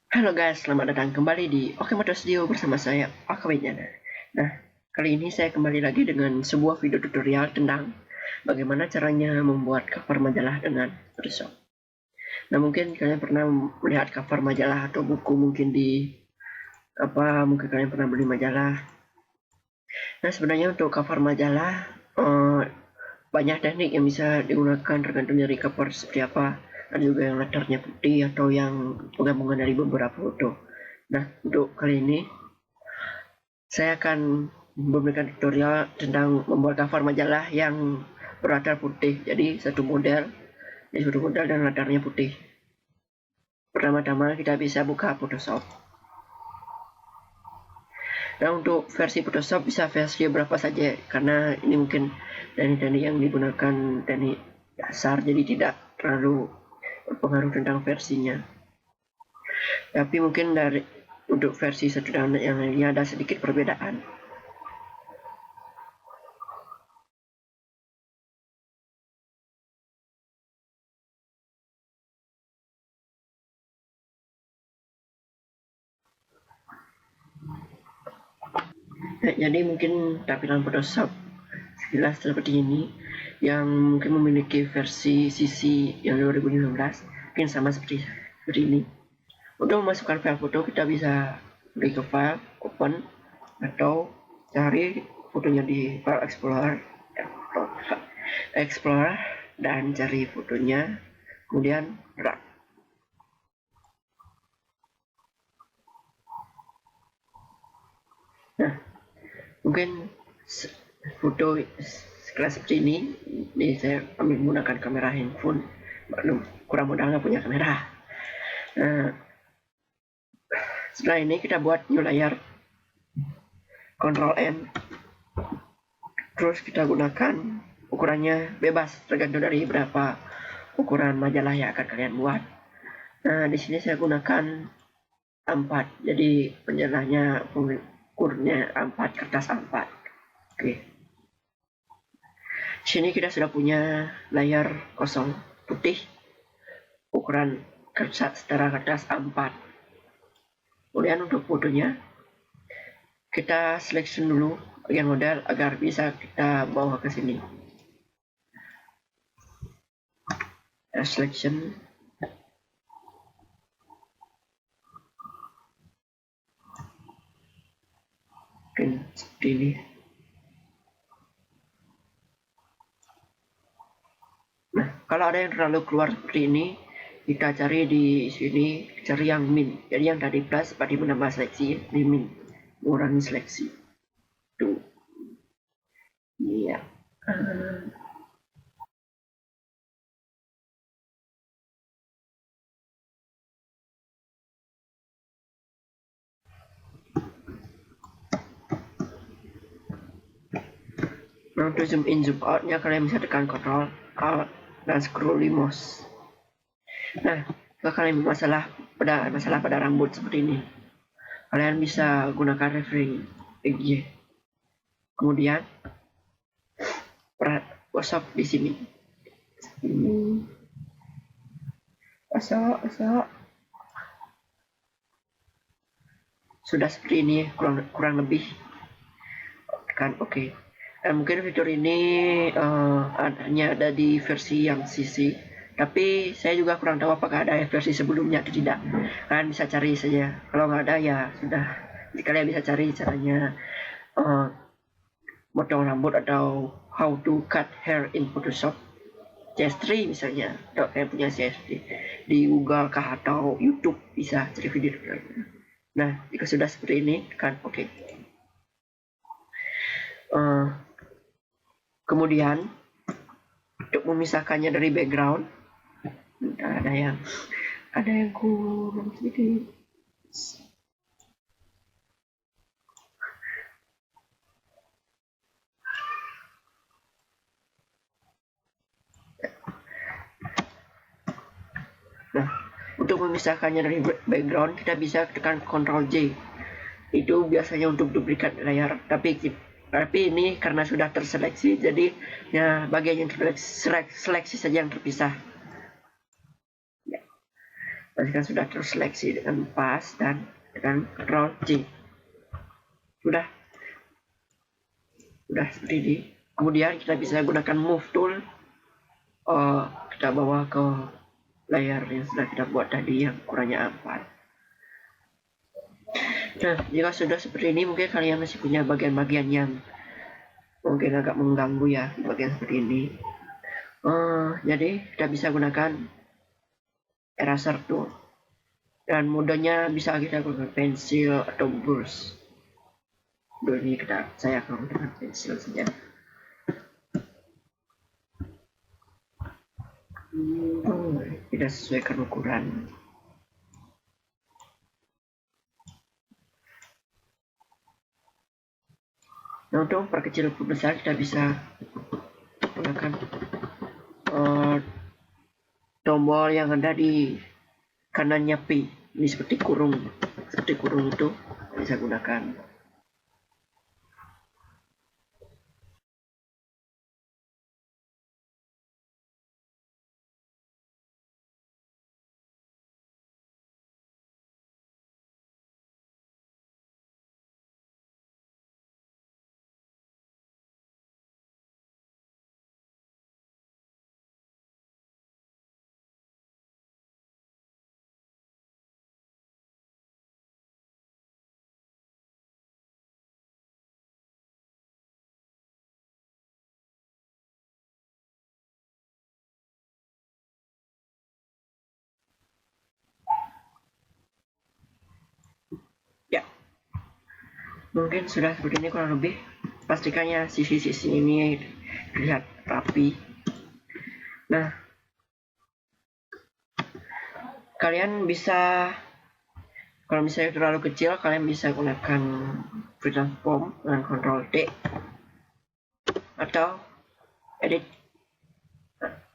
Halo guys, selamat datang kembali di Oke Moto Studio bersama saya, Akawejana. Nah, kali ini saya kembali lagi dengan sebuah video tutorial tentang bagaimana caranya membuat cover majalah dengan Photoshop. Nah, mungkin kalian pernah melihat cover majalah atau buku mungkin mungkin kalian pernah beli majalah. Nah, sebenarnya untuk cover majalah banyak teknik yang bisa digunakan tergantung dari cover seperti apa. Ada juga yang latarnya putih atau yang penggabungan dari beberapa foto. Nah, untuk kali ini saya akan memberikan tutorial tentang membuat cover majalah yang berlatar putih. Jadi satu model dan latarnya putih. Pertama-tama kita bisa buka Photoshop. Nah, untuk versi Photoshop bisa versi berapa saja, karena ini mungkin teknik-teknik yang digunakan teknik dasar, jadi tidak terlalu berpengaruh tentang versinya. Tapi mungkin untuk versi satu dan yang lainnya ada sedikit perbedaan. Nah, jadi mungkin tampilan Photoshop sekilas seperti ini, yang mungkin memiliki versi CC yang 2019 mungkin sama seperti ini. Untuk memasukkan file foto kita bisa pergi ke file, open, atau cari fotonya di file explorer dan cari fotonya, kemudian drag. Nah, mungkin foto sekelas seperti ini saya ambil menggunakan kamera handphone. Kurang modal nggak punya kamera. Nah, setelah ini kita buat new layer, Ctrl N, terus kita gunakan ukurannya bebas tergantung dari berapa ukuran majalah yang akan kalian buat. Nah, di sini saya gunakan A4, jadi majalahnya ukurnya A4, kertas A4. Oke. Di sini kita sudah punya layar kosong putih ukuran kertas setara kertas A4. Kemudian untuk fotonya kita selection dulu bagian model agar bisa kita bawa ke sini. Selection, mungkin seperti ini. Nah, kalau ada yang terlalu keluar seperti ini, kita cari di sini, cari yang min. Jadi yang tadi plus tadi menambah seleksi, di min, mengurangi seleksi. Tuh. Iya. Nah, untuk zoom in zoom outnya kalian bisa tekan Ctrl Alt dan scroll di mouse. Nah, kalau kalian masalah pada rambut seperti ini, kalian bisa gunakan reframe XY. Kemudian pasok di sini. Pasok. Sudah seperti ini kurang lebih. Kan oke. Dan mungkin fitur ini hanya ada di versi yang CC, tapi saya juga kurang tahu apakah ada versi sebelumnya atau tidak. Kalian bisa cari saja, kalau nggak ada ya sudah. Jadi kalian bisa cari caranya potong rambut atau how to cut hair in Photoshop CS3 misalnya, atau kalian punya CS3 di Google kah atau YouTube bisa cari video. Nah, jika sudah seperti ini kan oke. Kemudian untuk memisahkannya dari background, ada yang kurang sedikit. Nah, untuk memisahkannya dari background kita bisa tekan Ctrl J. Itu biasanya untuk duplikat layar, tapi ini karena sudah terseleksi, jadi ya bagian yang terseleksi saja yang terpisah. Ya. pastikan sudah terseleksi dengan pas dan dengan Ctrl C. Sudah seperti ini. Kemudian kita bisa gunakan move tool, kita bawa ke layar yang sudah kita buat tadi yang ukurannya 4. Nah, jika sudah seperti ini, mungkin kalian masih punya bagian-bagian yang mungkin agak mengganggu ya, bagian seperti ini. Jadi kita bisa gunakan eraser tool, dan modenya bisa kita gunakan pensil atau brush. Dulu ini saya akan menggunakan pensil saja. Kita sesuaikan ukuran. Nah, untuk perkecil perbesar kita bisa gunakan tombol yang ada di kanannya P. Ini seperti kurung itu bisa gunakan. Ya, mungkin sudah seperti ini kurang lebih. Pastikan ya sisi-sisi ini terlihat rapi. Nah, kalian bisa, kalau misalnya terlalu kecil, kalian bisa gunakan free transform dengan Ctrl D, atau edit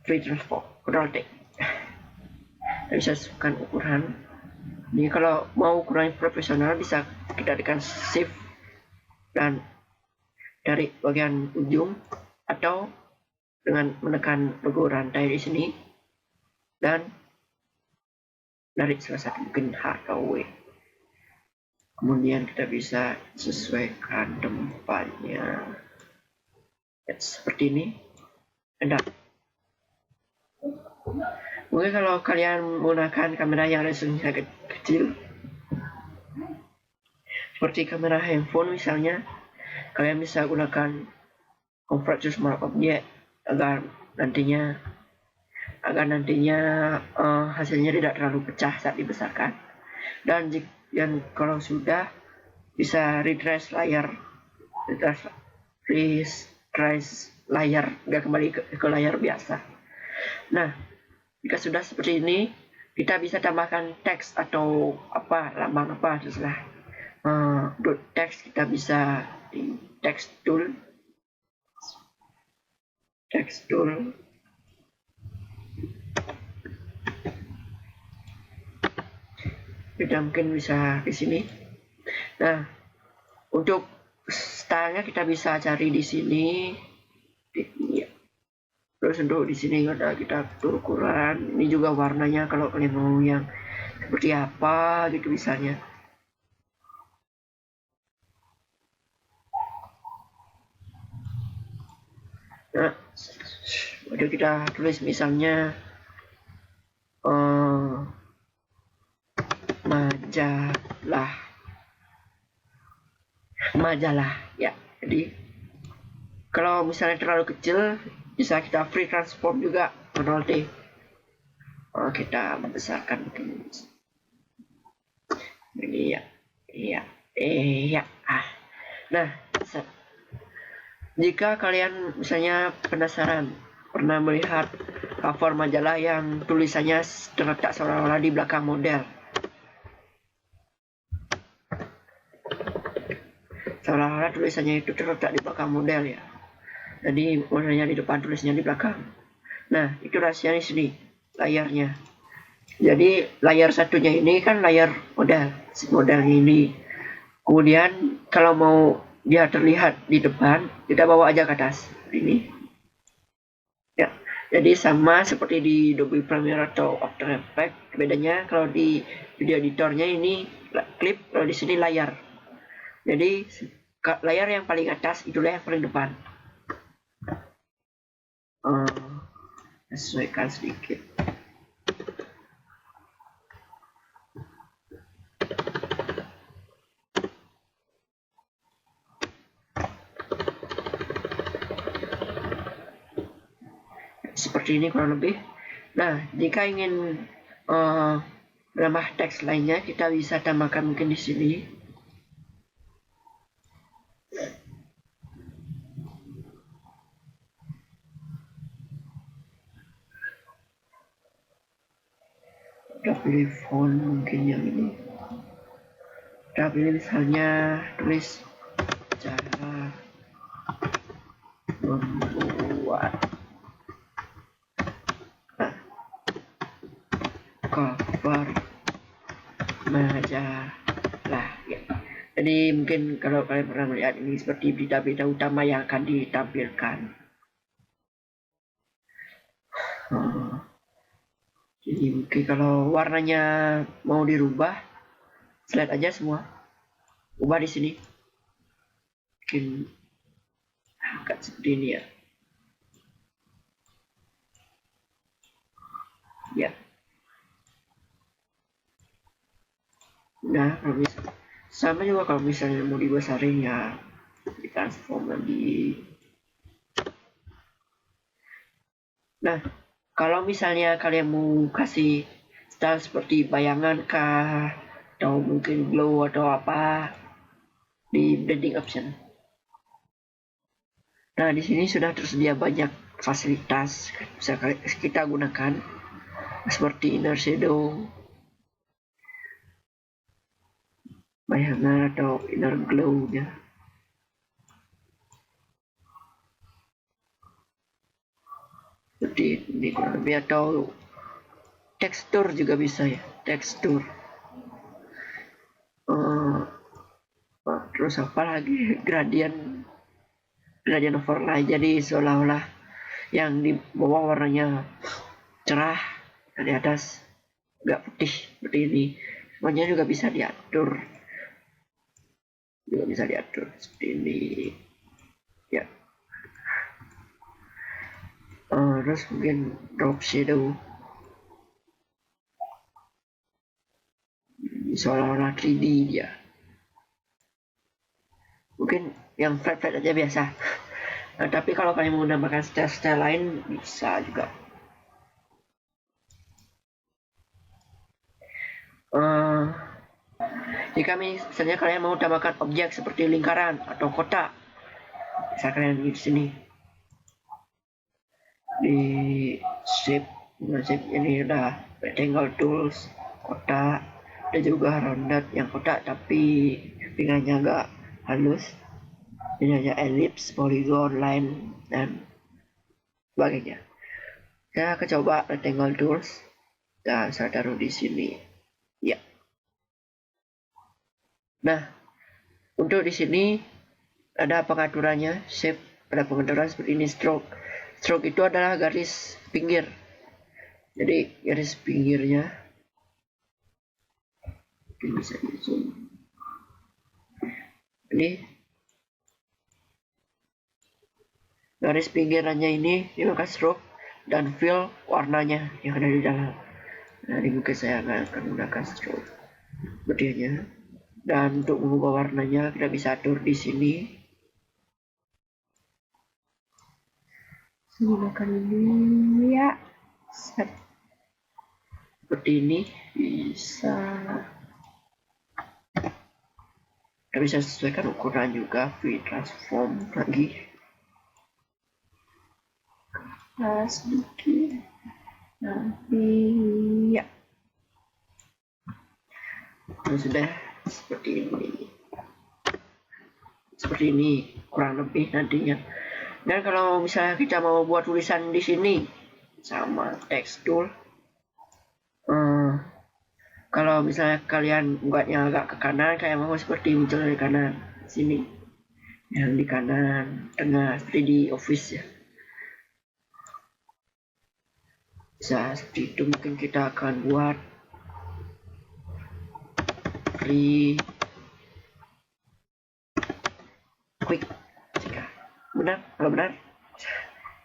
free transform Ctrl D. Kita bisa sesuaikan ukuran. Jadi kalau mau ukuran profesional bisa kita tekan shift dan dari bagian ujung, atau dengan menekan logo rantai di sini dan dari salah satu mungkin H atau W. Kemudian kita bisa sesuaikan tempatnya seperti ini. Ada. Mungkin kalau kalian menggunakan kamera yang resolusinya kecil, seperti kamera handphone misalnya, kalian bisa gunakan convert to smart object agar nantinya hasilnya tidak terlalu pecah saat dibesarkan. Dan kalau sudah, bisa retrace layar, nggak kembali ke layar biasa. Nah, jika sudah seperti ini, kita bisa tambahkan teks atau lambang apa terserah. Teks kita bisa di text tool, kita mungkin bisa di sini. Nah, untuk stylenya kita bisa cari di sini. Terus untuk di sini ada kita atur ukuran. Ini juga warnanya kalau kalian mau yang seperti apa gitu misalnya. Nah, udah kita tulis misalnya majalah ya. Jadi kalau misalnya terlalu kecil, bisa kita free transform juga, Ctrl D. Kita membesarkan ini ya. Nah, jika kalian misalnya penasaran pernah melihat cover majalah yang tulisannya terletak seolah-olah di belakang model, seolah-olah tulisannya itu terletak di belakang model ya. Jadi modelnya di depan, tulisnya di belakang. Nah, itu rahasianya di sini, layarnya. Jadi layar satunya ini kan layar modelnya ini. Kemudian kalau mau dia terlihat di depan, kita bawa aja ke atas ini. Ya, Jadi sama seperti di Adobe Premiere atau After Effects, bedanya kalau di video editornya ini klip, kalau di sini layar. Jadi layar yang paling atas itulah yang paling depan. Sesuaikan sedikit. Seperti ini kurang lebih. Nah, jika ingin menambah teks lainnya, kita bisa tambahkan mungkin di sini. Kita pilih font mungkin yang ini. Kita pilih misalnya tulis cara membuat cover majalah ya. Jadi mungkin kalau kalian pernah melihat ini seperti berita-berita utama yang akan ditampilkan. Jadi mungkin kalau warnanya mau dirubah, select aja semua, ubah di sini. Mungkin agak seperti ini ya. Ya. Nah, kalau sama juga kalau misalnya mau dibesarin ya ditransform lagi. Nah, kalau misalnya kalian mau kasih style seperti bayangan kah atau mungkin glow atau apa di blending option. Nah, di sini sudah tersedia banyak fasilitas bisa kita gunakan seperti inner shadow, bayangan atau inner glow-nya. Seperti ini kurang lebih, atau tekstur juga bisa ya, tekstur. Terus apa lagi, gradient overlay, jadi seolah-olah yang di bawah warnanya cerah, dan di atas nggak putih seperti ini. Semuanya juga bisa diatur, seperti ini ya. Terus mungkin drop shadow, seolah-olah 3D dia. Mungkin yang flat-flat aja biasa. Nah, tapi kalau kalian mau menambahkan style-style lain bisa juga. Jika misalnya kalian mau tambahkan objek seperti lingkaran atau kotak, bisa kalian di sini di shape ini udah rectangle tools, kotak, ada juga rounded yang kotak tapi pinggangnya agak halus, ini hanya ellipse, polygon, line, dan sebagainya. Saya akan coba rectangle tools dan saya taruh di sini ya. Nah, untuk di sini ada pengaturannya, shape, ada pengaturan seperti ini, stroke. Stroke itu adalah garis pinggir. Jadi garis pinggirnya mungkin bisa di zoom. Ini garis pinggirannya ini maka stroke dan fill warnanya yang ada di dalam. Nah, ini mungkin saya akan menggunakan stroke sepertinya. Dan untuk mengubah warnanya kita bisa atur di sini. Gunakan ini ya, set seperti ini, bisa kita bisa sesuaikan ukuran juga, free transform lagi sedikit nanti ya. Nah, sudah seperti ini kurang lebih nantinya. Dan kalau misalnya kita mau buat tulisan di sini sama text tool, kalau misalnya kalian buatnya agak ke kanan, kayak mau seperti muncul dari kanan sini, yang di kanan tengah seperti di office ya. Bisa seperti itu. Mungkin kita akan buat free quick, jika benar, kalau benar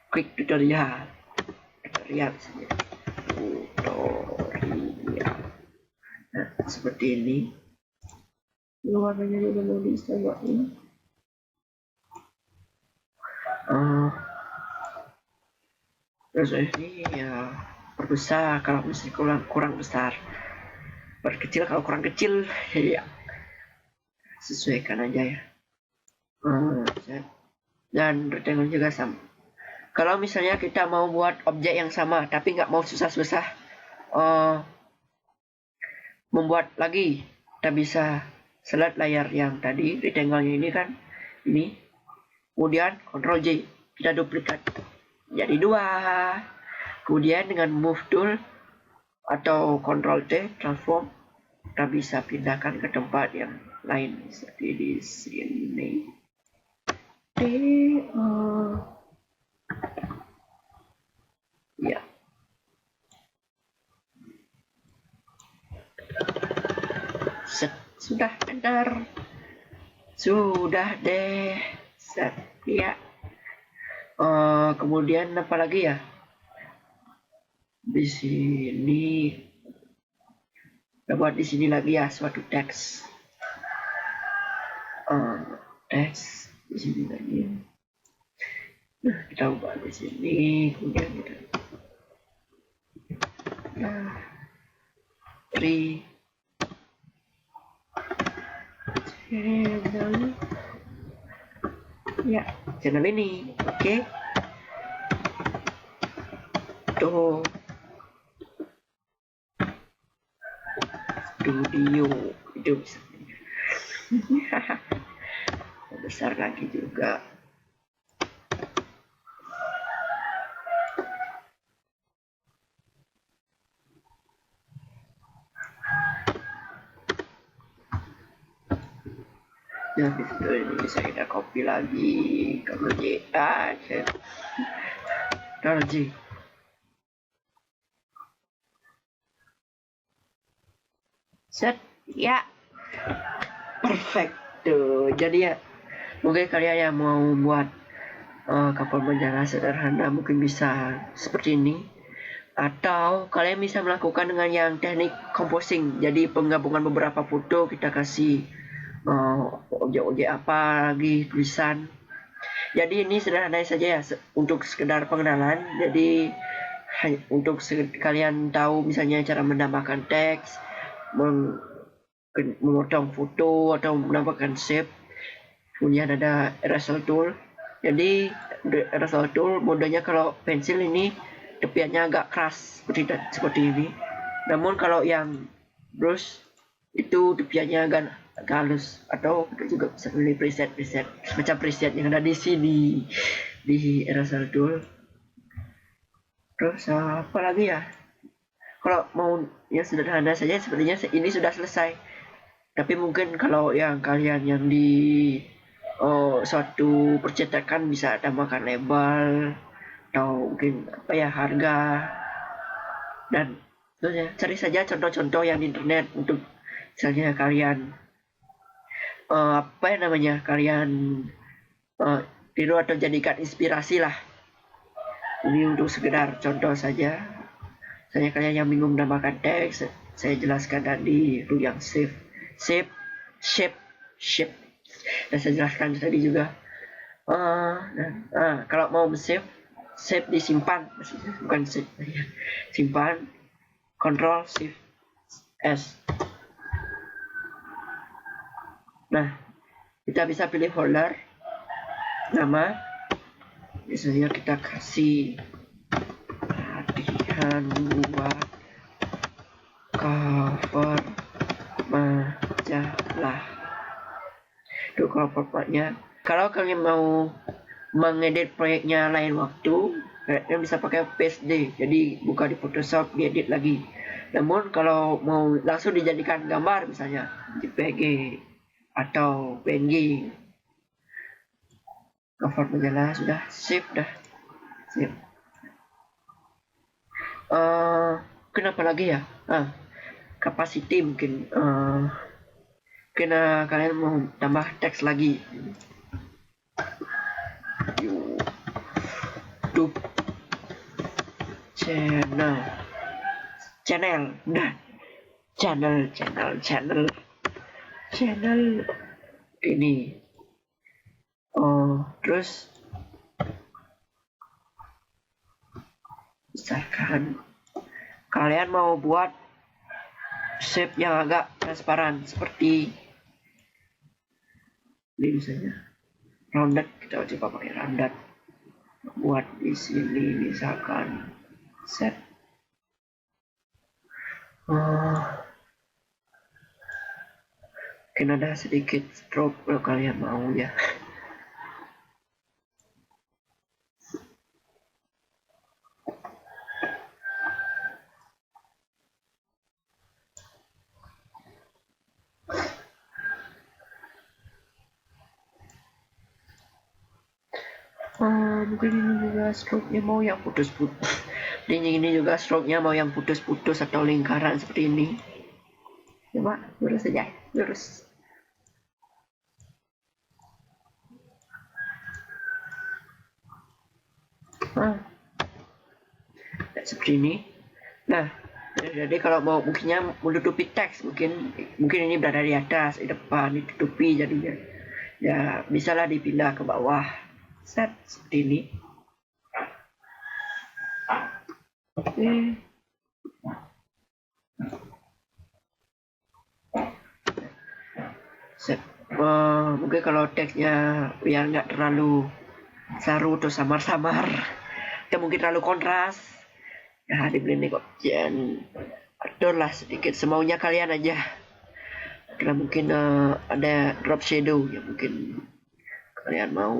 quick tutorial misalnya tutorial. Nah, seperti ini. Warnanya juga mau disesuaikan. Terus ini ya perbesar kalau misalnya kurang besar, perkecil kalau kurang kecil, ya sesuaikan aja ya. Dan rectangle juga sama. Kalau misalnya kita mau buat objek yang sama tapi nggak mau susah-susah membuat lagi, kita bisa select layar yang tadi rectangle-nya ini kan, ini, kemudian Ctrl J, kita duplikat jadi 2. Kemudian dengan move tool atau Ctrl T transform, kita bisa pindahkan ke tempat yang lain seperti di sini. Ya. Set, sudah benar. Sudah deh. Set, ya. Kemudian apa lagi ya? Di sini kita buat di sini lagi ya suatu teks. Teks di sini lagi. Nah, kita buat di sini, kemudian kita channel, ya channel ini, oke. Tuh studio itu bisa besar lagi juga. Ya, video ini bisa kita copy lagi, Ctrl J, Ctrl J. Set, ya, perfect tuh. Jadi ya, mungkin kalian yang mau buat kapal berjalan sederhana mungkin bisa seperti ini, atau kalian bisa melakukan dengan yang teknik composing. Jadi penggabungan beberapa foto, kita kasih objek-objek apa lagi, tulisan. Jadi ini sederhana saja ya, untuk sekedar pengenalan. Jadi untuk kalian tahu misalnya cara menambahkan teks, memotong foto atau menambahkan shape. Kemudian ada eraser tool. Jadi eraser tool modenya kalau pensil ini tepiannya agak keras seperti ini. Namun kalau yang brush itu tepiannya agak halus, atau kita juga bisa pilih preset macam preset yang ada di sini di eraser tool. Terus apa lagi ya? Kalau mau yang sederhana saja sepertinya ini sudah selesai. Tapi mungkin kalau yang kalian yang di suatu percetakan bisa tambahkan label atau mungkin apa ya, harga, dan tentunya cari saja contoh-contoh yang di internet untuk misalnya kalian apa yang namanya, kalian tiru atau jadikan inspirasi lah. Ini untuk sekedar contoh saja. Misalnya kalian yang bingung menambahkan teks, saya jelaskan tadi itu yang shape, dan saya jelaskan tadi juga. Kalau mau save disimpan, bukan save, simpan, Ctrl Shift S. Nah, kita bisa pilih folder, nama, misalnya kita kasih latihan buat cover majalah. Itu covernya. Kalau kalian mau mengedit proyeknya lain waktu, kalian bisa pakai PSD. Jadi buka di Photoshop, diedit lagi. Namun kalau mau langsung dijadikan gambar, misalnya JPG atau PNG, cover majalah sudah save dah. Save. Kenapa lagi ya? Capacity mungkin. Mungkin kalian mau tambah teks lagi. YouTube channel, nah channel ini. Terus misalkan kalian mau buat shape yang agak transparan seperti ini misalnya rounded, kita coba pakai rounded. Buat di sini misalkan set mungkin ada sedikit stroke kalau kalian mau ya. Mungkin ini juga stroke-nya mau yang putus-putus. Ini juga stroke-nya mau yang putus-putus atau lingkaran seperti ini. Coba lurus saja, lurus. Seperti ini. Nah, jadi kalau mau mungkinnya menutupi teks, mungkin ini berada di atas, di depan, ditutupi jadinya. Ya, bisalah dipindah ke bawah. Set seperti ini. Oke. Set. Mungkin kalau teksnya biar nggak terlalu saru atau samar-samar, atau mungkin terlalu kontras, ya dibeli kok. Jangan aturlah sedikit semaunya kalian aja. Karena mungkin ada drop shadow yang mungkin kalian mau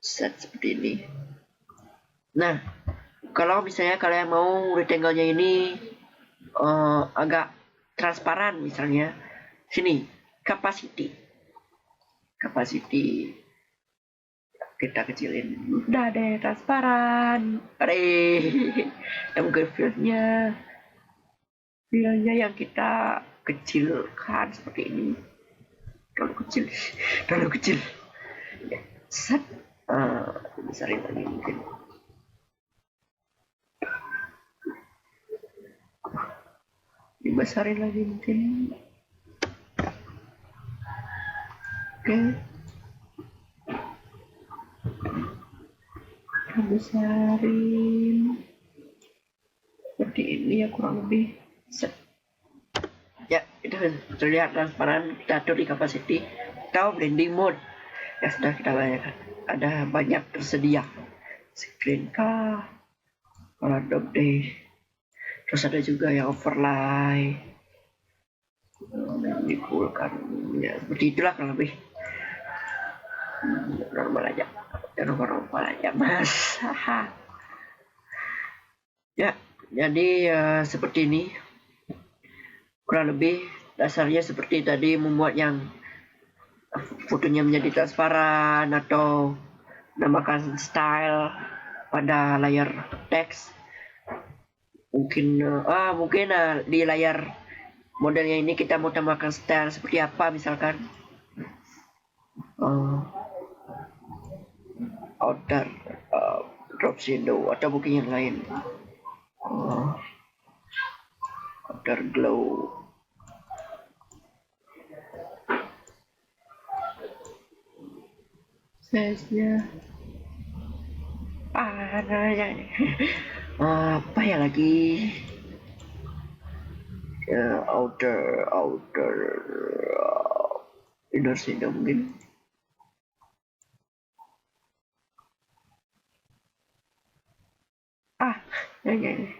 set seperti ini. Nah, kalau misalnya kalian mau rectangle-nya ini agak transparan misalnya, sini capacity kita kecilin. Udah deh transparan. Yang mungkin feel-nya yang kita kecilkan seperti ini. Terlalu kecil. Set. Besarin lagi mungkin. Dibesarin lagi mungkin. Oke. Besarin seperti ini ya kurang lebih. Set. Ya, itu terlihat transparan. Kita atur di capacity atau blending mode yang sudah kita bayangkan. Ada banyak tersedia. Screen kah, Adobe deh. Terus ada juga yang overlay. Dipulkan ya seperti itulah kalau lebih. Normal aja mas. Ya, jadi seperti ini kurang lebih dasarnya. Seperti tadi membuat yang fotonya menjadi transparan atau menambahkan style pada layar teks. Mungkin di layar modelnya ini kita mau tambahkan style seperti apa misalkan outer drop shadow atau mungkin yang lain, outer glow. Size-nya apa ya lagi, outer inner shadow mungkin.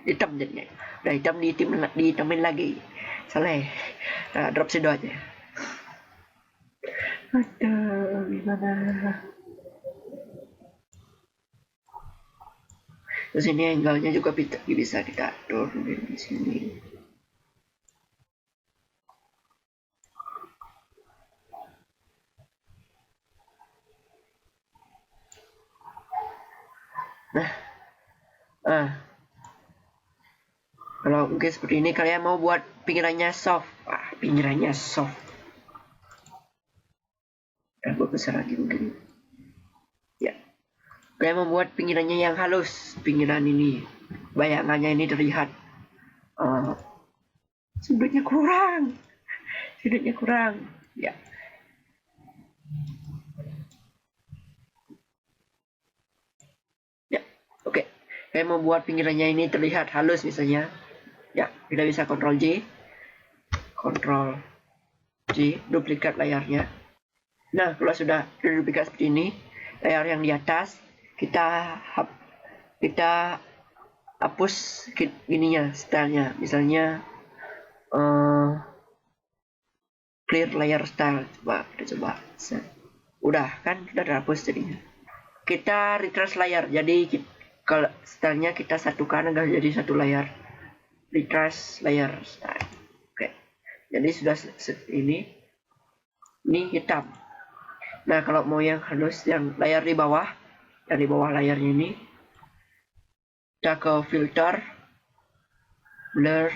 Hitam jadinya. Udah hitam dihitamin lagi. Salah. Drop shadow aja. Aduh, gimana? Terus ini angle-nya juga bisa kita atur di sini. Nah, Kalau mungkin seperti ini kalian mau buat pinggirannya soft, pinggirannya soft. Buat besar lagi mungkin. Ya, kalian membuat pinggirannya yang halus. Pinggiran ini, bayangannya ini terlihat sudutnya kurang. Ya. Ya, oke. Kalian membuat pinggirannya ini terlihat halus misalnya. Ya, kita bisa Ctrl J, duplikat layarnya. Nah, kalau sudah duplikat seperti ini, layar yang di atas kita hapus ininya, stylenya. Misalnya clear layer style. Kita coba. Udah kan, sudah terhapus jadinya. Kita retrace layar. Jadi kalau stylenya kita satukan agar jadi satu layar. Retrace layer style. Oke. Jadi sudah ini hitam. Nah, kalau mau yang halus, yang layar di bawah, yang di bawah layarnya ini, kita ke filter, blur,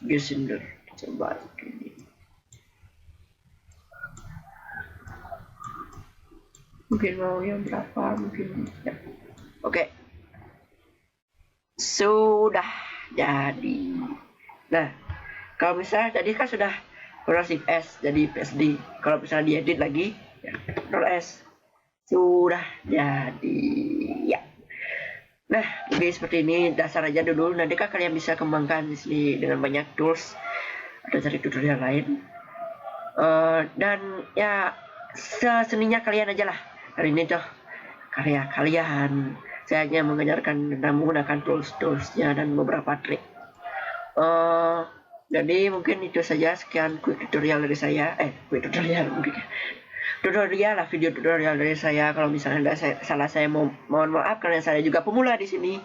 gesinder. Coba ini. Mungkin mau yang berapa, mungkin ya. Oke. Sudah jadi. Nah, kalau misalnya tadi kan sudah Ctrl S jadi PSD. Kalau misalnya diedit lagi, ya, Ctrl S. Sudah jadi. Ya. Nah, jadi seperti ini dasar aja dulu. Nanti kan kalian bisa kembangkan di sini dengan banyak tools atau cari tutorial lain. Dan ya seseninya kalian aja lah. Hari ini tuh karya kalian. Saya hanya mengajarkan tentang menggunakan tools-toolsnya dan beberapa trik. Jadi mungkin itu saja, sekian quick tutorial dari saya. Video tutorial dari saya. Kalau misalnya ada salah, saya mohon maaf karena saya juga pemula di sini.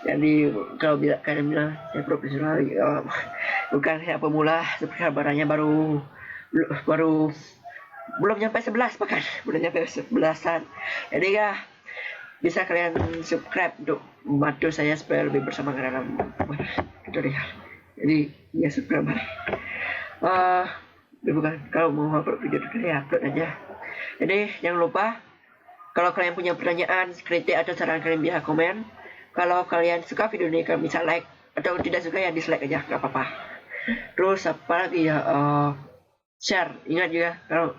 Jadi kalau kalian bilang saya profesional, bukan, saya pemula. Seperti kabarnya baru belum nyampe 11 bahkan, belum nyampe 11-an. Jadi ya bisa kalian subscribe untuk membantu saya supaya lebih bersemangat dalam tutorial. Jadi ya subscribe. Bukan, kalau mau upload video tutorial upload aja. Jadi jangan lupa, kalau kalian punya pertanyaan, kritik atau saran, kalian bisa komen. Kalau kalian suka video ini, kalian bisa like, atau tidak suka ya dislike aja, gak apa-apa. Terus apa lagi ya, share. Ingat juga, kalau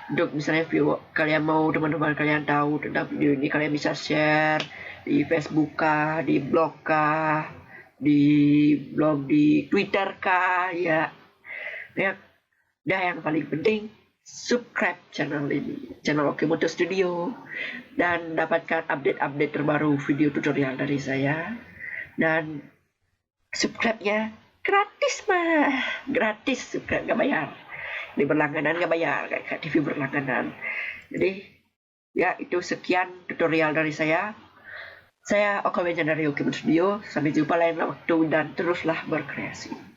untuk misalnya view kalian mau teman-teman kalian tahu tentang video ini, kalian bisa share di Facebook kah, di blog kah, di Twitter kah, ya. Dan yang paling penting, subscribe channel ini, channel Okimoto Studio, dan dapatkan update-update terbaru video tutorial dari saya. Dan subscribe-nya gratis gratis, subscribe gak bayar. Di berlangganan gak bayar, kayak TV berlangganan. Jadi ya, itu sekian tutorial dari saya. Saya Okabe dari Okimoto Studio. Sampai jumpa lain waktu dan teruslah berkreasi.